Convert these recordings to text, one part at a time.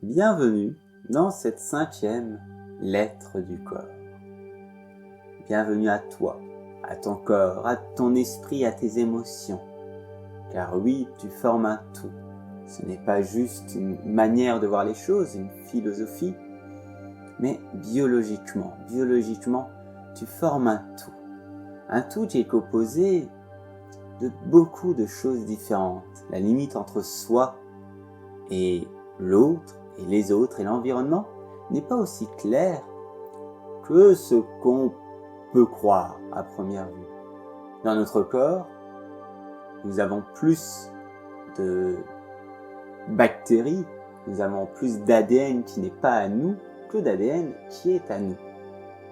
Bienvenue dans cette 5e lettre du corps. Bienvenue à toi, à ton corps, à ton esprit, à tes émotions. Car oui, tu formes un tout. Ce n'est pas juste une manière de voir les choses, une philosophie, mais biologiquement, tu formes un tout. Un tout qui est composé de beaucoup de choses différentes. La limite entre soi et l'autre, et les autres, et l'environnement n'est pas aussi claire que ce qu'on peut croire à première vue. Dans notre corps, nous avons plus de bactéries, nous avons plus d'ADN qui n'est pas à nous que d'ADN qui est à nous.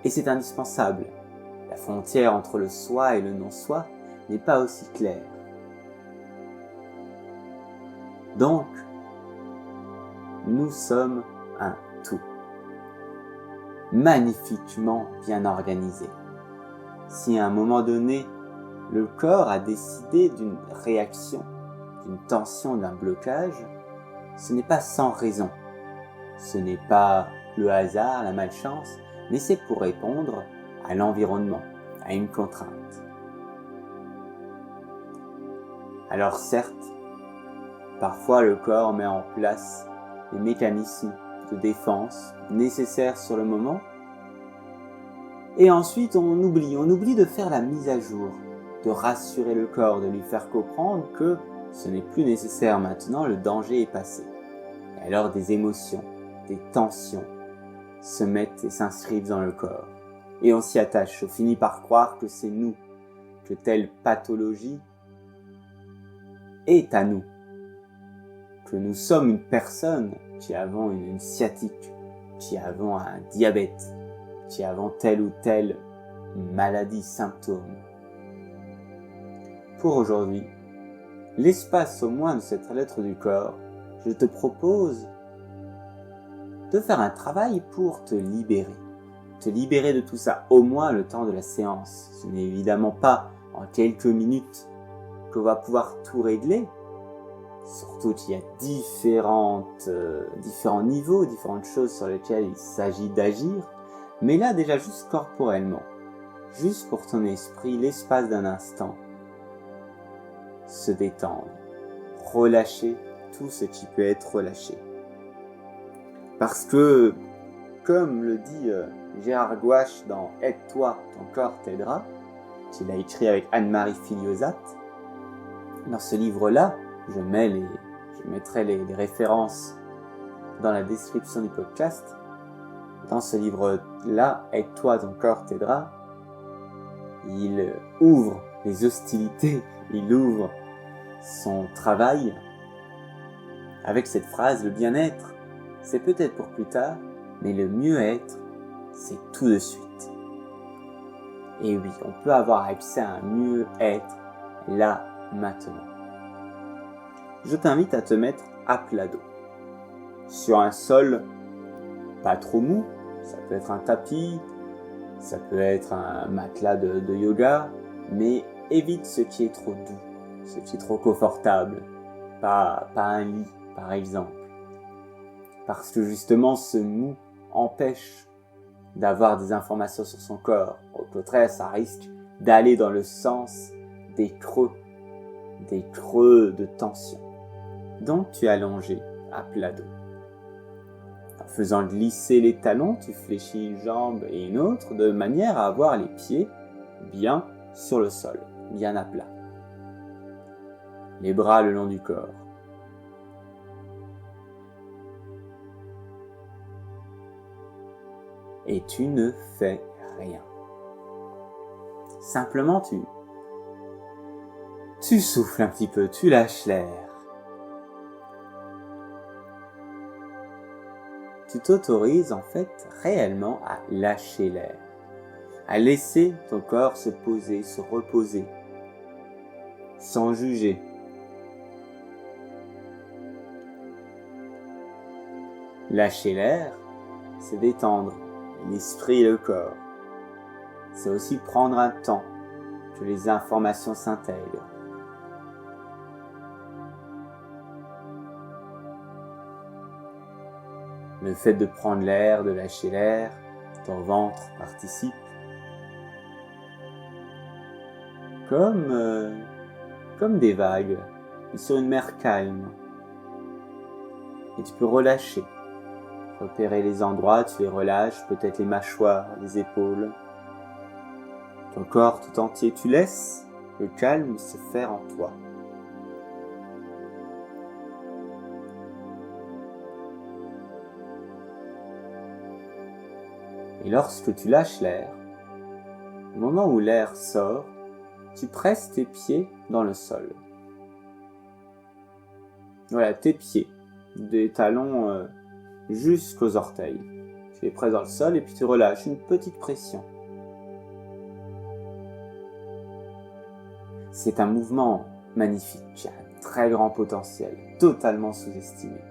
Et c'est indispensable. La frontière entre le soi et le non-soi n'est pas aussi claire. Donc, nous sommes un tout, magnifiquement bien organisé. Si à un moment donné, le corps a décidé d'une réaction, d'une tension, d'un blocage, ce n'est pas sans raison. Ce n'est pas le hasard, la malchance, mais c'est pour répondre à l'environnement, à une contrainte. Alors certes, parfois le corps met en place les mécanismes de défense nécessaires sur le moment, et ensuite on oublie de faire la mise à jour, de rassurer le corps, de lui faire comprendre que ce n'est plus nécessaire maintenant, le danger est passé. Et alors des émotions, des tensions se mettent et s'inscrivent dans le corps. Et on s'y attache, on finit par croire que c'est nous, que telle pathologie est à nous, que nous sommes une personne qui avons une sciatique, qui avons un diabète, qui avons telle ou telle maladie, symptôme. Pour aujourd'hui, l'espace au moins de cette lettre du corps, je te propose de faire un travail pour te libérer de tout ça, au moins le temps de la séance. Ce n'est évidemment pas en quelques minutes qu'on va pouvoir tout régler, surtout qu'il y a différents niveaux, différentes choses sur lesquelles il s'agit d'agir, mais là déjà juste corporellement, juste pour ton esprit, l'espace d'un instant, se détendre, relâcher tout ce qui peut être relâché. Parce que, comme le dit Gérard Gouache dans « Aide-toi, ton corps t'aidera », qu'il a écrit avec Anne-Marie Filiosat, dans ce livre-là, je mettrai les références dans la description du podcast. Dans ce livre-là, « Aide-toi, ton corps t'aidera », il ouvre les hostilités, il ouvre son travail avec cette phrase « Le bien-être, c'est peut-être pour plus tard, mais le mieux-être, c'est tout de suite. » Et oui, on peut avoir accès à un mieux-être là, maintenant. Je t'invite à te mettre à plat dos, sur un sol pas trop mou, ça peut être un tapis, ça peut être un matelas de yoga, mais évite ce qui est trop doux, ce qui est trop confortable, pas un lit par exemple. Parce que justement ce mou empêche d'avoir des informations sur son corps. Au contraire, ça risque d'aller dans le sens des creux de tension. Donc tu es allongé à plat dos. En faisant glisser les talons, tu fléchis une jambe et une autre de manière à avoir les pieds bien sur le sol, bien à plat. Les bras le long du corps. Et tu ne fais rien. Simplement tu souffles un petit peu, tu lâches l'air. Tu t'autorises en fait réellement à lâcher l'air, à laisser ton corps se poser, se reposer, sans juger. Lâcher l'air, c'est détendre l'esprit et le corps. C'est aussi prendre un temps que les informations s'intègrent. Le fait de prendre l'air, de lâcher l'air, ton ventre participe. Comme des vagues sur une mer calme. Et tu peux relâcher. Repérer les endroits, tu les relâches, peut-être les mâchoires, les épaules. Ton corps tout entier, tu laisses le calme se faire en toi. Et lorsque tu lâches l'air, au moment où l'air sort, tu presses tes pieds dans le sol. Voilà, tes pieds, des talons jusqu'aux orteils. Tu les presses dans le sol et puis tu relâches une petite pression. C'est un mouvement magnifique, qui a un très grand potentiel, totalement sous-estimé.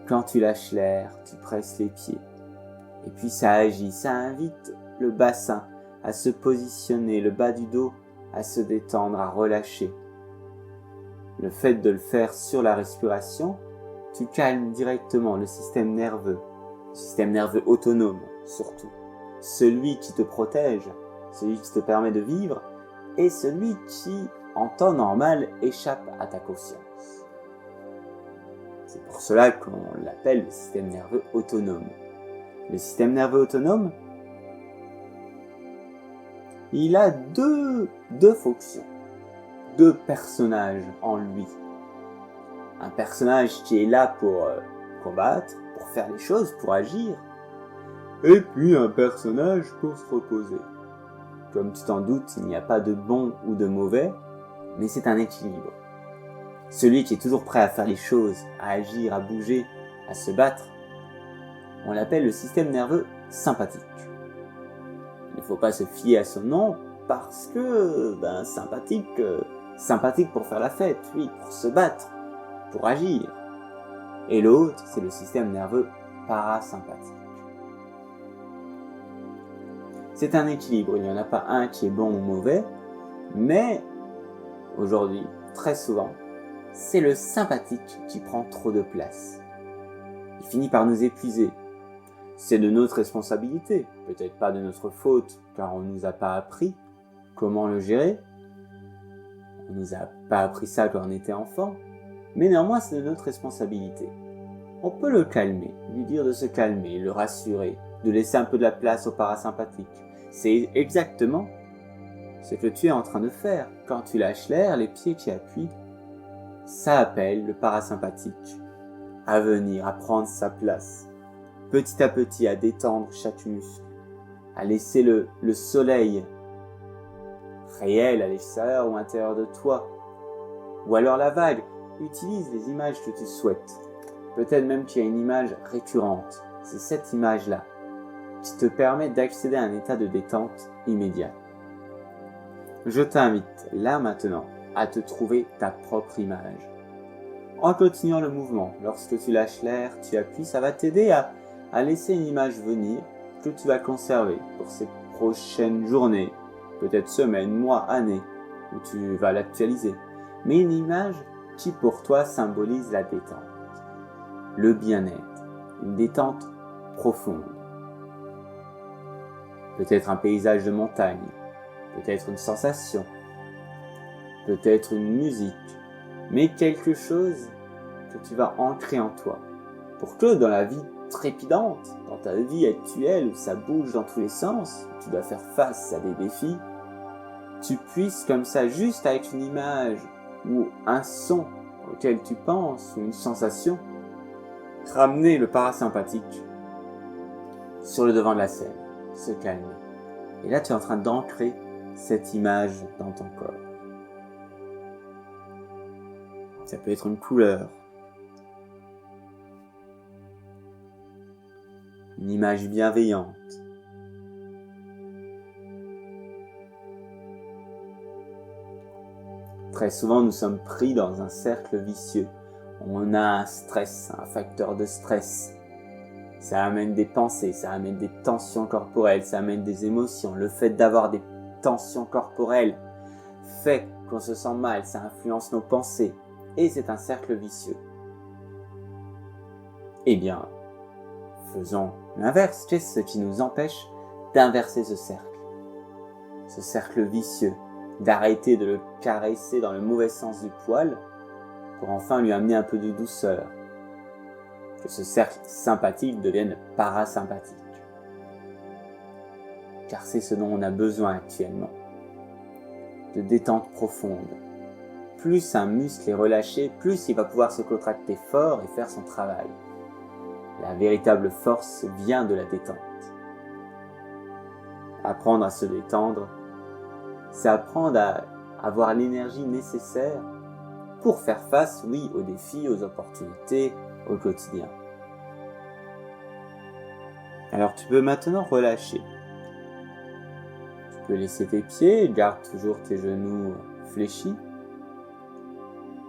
Quand tu lâches l'air, tu presses les pieds. Et puis ça agit, ça invite le bassin à se positionner, le bas du dos à se détendre, à relâcher. Le fait de le faire sur la respiration, tu calmes directement le système nerveux autonome surtout, celui qui te protège, celui qui te permet de vivre et celui qui, en temps normal, échappe à ta conscience. C'est pour cela qu'on l'appelle le système nerveux autonome. Le système nerveux autonome, il a deux fonctions, deux personnages en lui. Un personnage qui est là pour combattre, pour faire les choses, pour agir, et puis un personnage pour se reposer. Comme tu t'en doutes, il n'y a pas de bon ou de mauvais, mais c'est un équilibre. Celui qui est toujours prêt à faire les choses, à agir, à bouger, à se battre, on l'appelle le système nerveux sympathique. Il ne faut pas se fier à son nom parce que, sympathique pour faire la fête, oui, pour se battre, pour agir. Et l'autre, c'est le système nerveux parasympathique. C'est un équilibre, il n'y en a pas un qui est bon ou mauvais, mais aujourd'hui, très souvent, c'est le sympathique qui prend trop de place. Il finit par nous épuiser. C'est de notre responsabilité, peut-être pas de notre faute, car on ne nous a pas appris comment le gérer. On ne nous a pas appris ça quand on était enfant, mais néanmoins c'est de notre responsabilité. On peut le calmer, lui dire de se calmer, le rassurer, de laisser un peu de la place au parasympathique. C'est exactement ce que tu es en train de faire. Quand tu lâches l'air, les pieds qui appuient, ça appelle le parasympathique à venir, à prendre sa place. Petit à petit, à détendre chaque muscle, à laisser le soleil réel à l'extérieur ou à l'intérieur de toi. Ou alors la vague, utilise les images que tu souhaites. Peut-être même qu'il y a une image récurrente. C'est cette image-là qui te permet d'accéder à un état de détente immédiat. Je t'invite, là maintenant, à te trouver ta propre image. En continuant le mouvement, lorsque tu lâches l'air, tu appuies, ça va t'aider à laisser une image venir que tu vas conserver pour ces prochaines journées, peut-être semaines, mois, années, où tu vas l'actualiser. Mais une image qui pour toi symbolise la détente, le bien-être, une détente profonde. Peut-être un paysage de montagne, peut-être une sensation, peut-être une musique, mais quelque chose que tu vas ancrer en toi, pour que dans la vie trépidante, dans ta vie actuelle où ça bouge dans tous les sens, où tu dois faire face à des défis, tu puisses comme ça, juste avec une image ou un son auquel tu penses ou une sensation, ramener le parasympathique sur le devant de la scène, se calmer. Et là, tu es en train d'ancrer cette image dans ton corps. Ça peut être une couleur, une image bienveillante. Très souvent, nous sommes pris dans un cercle vicieux. On a un stress, un facteur de stress. Ça amène des pensées, ça amène des tensions corporelles, ça amène des émotions. Le fait d'avoir des tensions corporelles fait qu'on se sent mal, ça influence nos pensées. Et c'est un cercle vicieux. Eh bien, faisons l'inverse. Qu'est-ce qui nous empêche d'inverser ce cercle vicieux, d'arrêter de le caresser dans le mauvais sens du poil pour enfin lui amener un peu de douceur, que ce cercle sympathique devienne parasympathique. Car c'est ce dont on a besoin actuellement, de détente profonde. Plus un muscle est relâché, plus il va pouvoir se contracter fort et faire son travail. La véritable force vient de la détente. Apprendre à se détendre, c'est apprendre à avoir l'énergie nécessaire pour faire face, oui, aux défis, aux opportunités, au quotidien. Alors tu peux maintenant relâcher. Tu peux laisser tes pieds, garde toujours tes genoux fléchis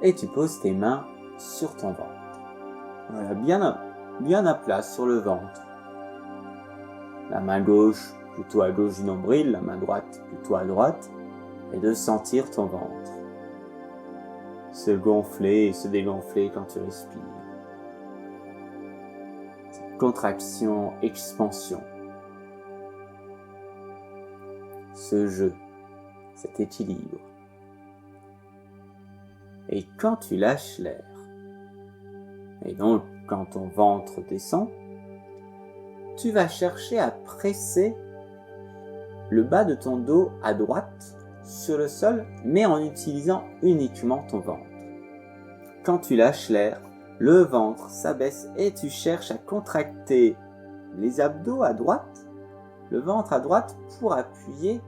et tu poses tes mains sur ton ventre. Voilà, bien à plat sur le ventre. La main gauche plutôt à gauche du nombril, la main droite plutôt à droite, et de sentir ton ventre se gonfler et se dégonfler quand tu respires. Cette contraction, expansion, ce jeu, cet équilibre. Et quand tu lâches l'air, et donc quand ton ventre descend, tu vas chercher à presser le bas de ton dos à droite sur le sol, mais en utilisant uniquement ton ventre. Quand tu lâches l'air, le ventre s'abaisse et tu cherches à contracter les abdos à droite, le ventre à droite pour appuyer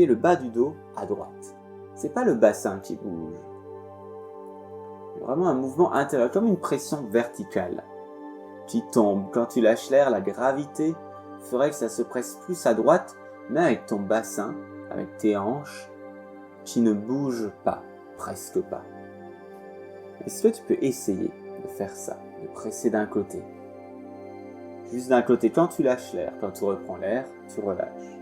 le bas du dos à droite. C'est pas le bassin qui bouge. C'est vraiment un mouvement intérieur, comme une pression verticale qui tombe. Quand tu lâches l'air, la gravité ferait que ça se presse plus à droite, mais avec ton bassin, avec tes hanches, qui ne bougent pas, presque pas. Est-ce que tu peux essayer de faire ça, de presser d'un côté? Juste d'un côté, quand tu lâches l'air, quand tu reprends l'air, tu relâches.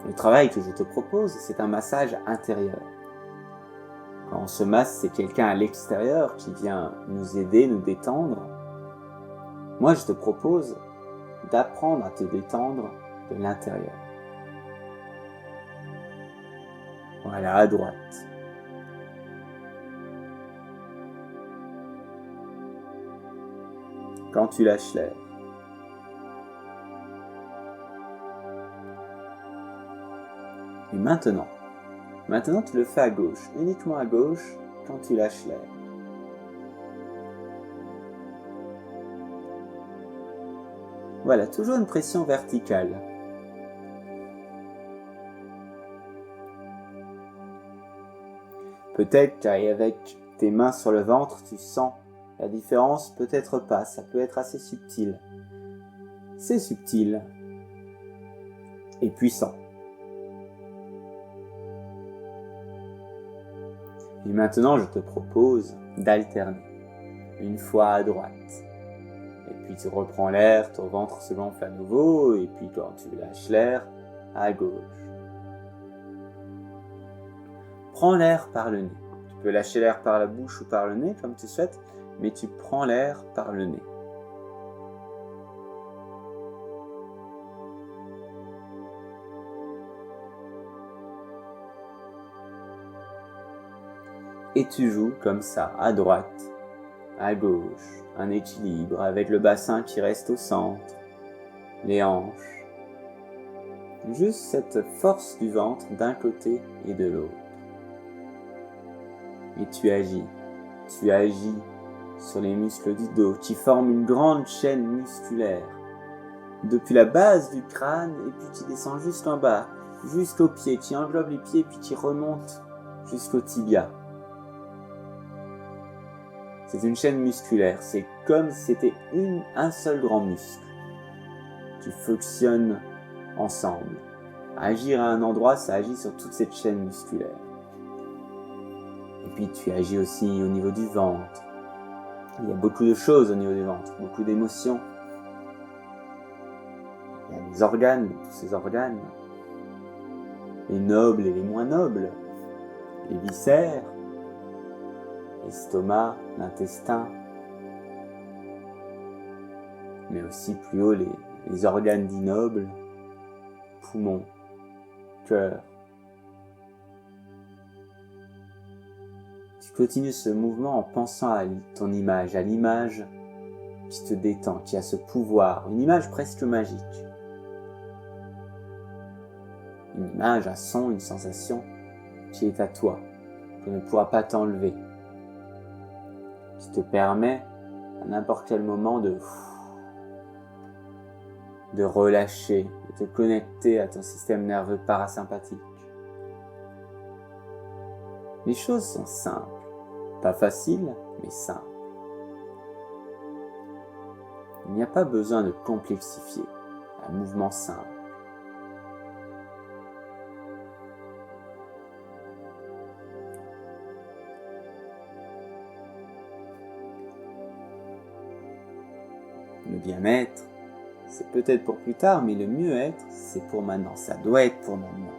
Le travail que je te propose, c'est un massage intérieur. Quand on se masse, c'est quelqu'un à l'extérieur qui vient nous aider, nous détendre. Moi, je te propose d'apprendre à te détendre de l'intérieur. Voilà, à droite. Quand tu lâches l'air. Et maintenant tu le fais à gauche, uniquement à gauche quand tu lâches l'air. Voilà, toujours une pression verticale. Peut-être qu'avec tes mains sur le ventre, tu sens la différence, peut-être pas, ça peut être assez subtil. C'est subtil et puissant. Et maintenant, je te propose d'alterner. Une fois à droite. Et puis tu reprends l'air, ton ventre se gonfle à nouveau, et puis quand tu lâches l'air, à gauche. Prends l'air par le nez. Tu peux lâcher l'air par la bouche ou par le nez, comme tu souhaites, mais tu prends l'air par le nez. Et tu joues comme ça, à droite, à gauche, un équilibre avec le bassin qui reste au centre, les hanches. Juste cette force du ventre d'un côté et de l'autre. Et tu agis sur les muscles du dos qui forment une grande chaîne musculaire. Depuis la base du crâne et puis qui descend jusqu'en bas, jusqu'aux pieds, qui englobe les pieds puis qui remonte jusqu'au tibia. C'est une chaîne musculaire, c'est comme si c'était un seul grand muscle qui fonctionne ensemble. Agir à un endroit, ça agit sur toute cette chaîne musculaire. Et puis tu agis aussi au niveau du ventre. Il y a beaucoup de choses au niveau du ventre, beaucoup d'émotions. Il y a des organes, tous ces organes. Les nobles et les moins nobles. Les viscères. l'estomac, l'intestin, mais aussi plus haut les organes dits nobles, poumons, cœur. Tu continues ce mouvement en pensant à ton image, à l'image qui te détend, qui a ce pouvoir, une image presque magique. Une image, un son, une sensation qui est à toi, que ne pourra pas t'enlever, qui te permet à n'importe quel moment de relâcher, de te connecter à ton système nerveux parasympathique. Les choses sont simples, pas faciles, mais simples. Il n'y a pas besoin de complexifier un mouvement simple. Le bien-être, c'est peut-être pour plus tard, mais le mieux-être, c'est pour maintenant. Ça doit être pour maintenant.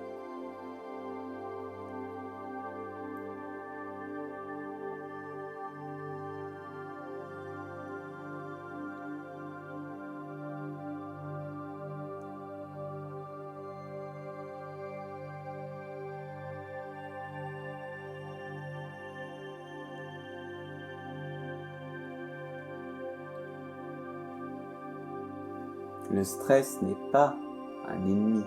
Le stress n'est pas un ennemi.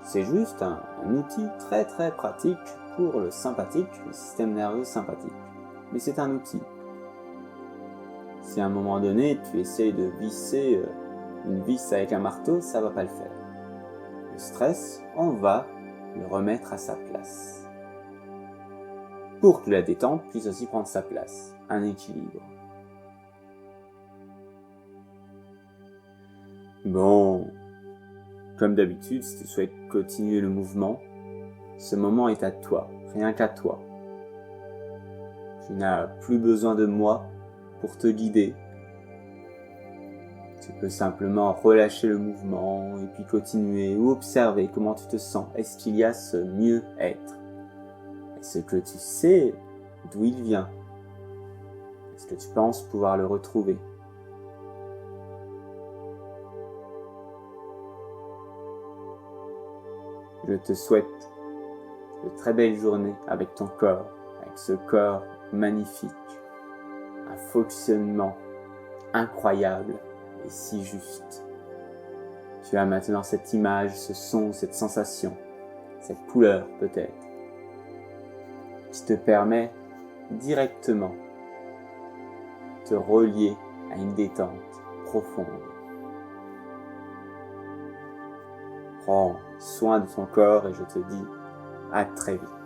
C'est juste un outil très très pratique pour le sympathique, le système nerveux sympathique. Mais c'est un outil. Si à un moment donné tu essayes de visser une vis avec un marteau, ça va pas le faire. Le stress, on va le remettre à sa place. Pour que la détente puisse aussi prendre sa place, un équilibre. Bon, comme d'habitude, si tu souhaites continuer le mouvement, ce moment est à toi, rien qu'à toi. Tu n'as plus besoin de moi pour te guider. Tu peux simplement relâcher le mouvement et puis continuer ou observer comment tu te sens. Est-ce qu'il y a ce mieux-être? Est-ce que tu sais d'où il vient? Est-ce que tu penses pouvoir le retrouver? Je te souhaite de très belles journées avec ton corps, avec ce corps magnifique, un fonctionnement incroyable et si juste. Tu as maintenant cette image, ce son, cette sensation, cette couleur peut-être, qui te permet directement de te relier à une détente profonde. Prends soin de ton corps et je te dis à très vite.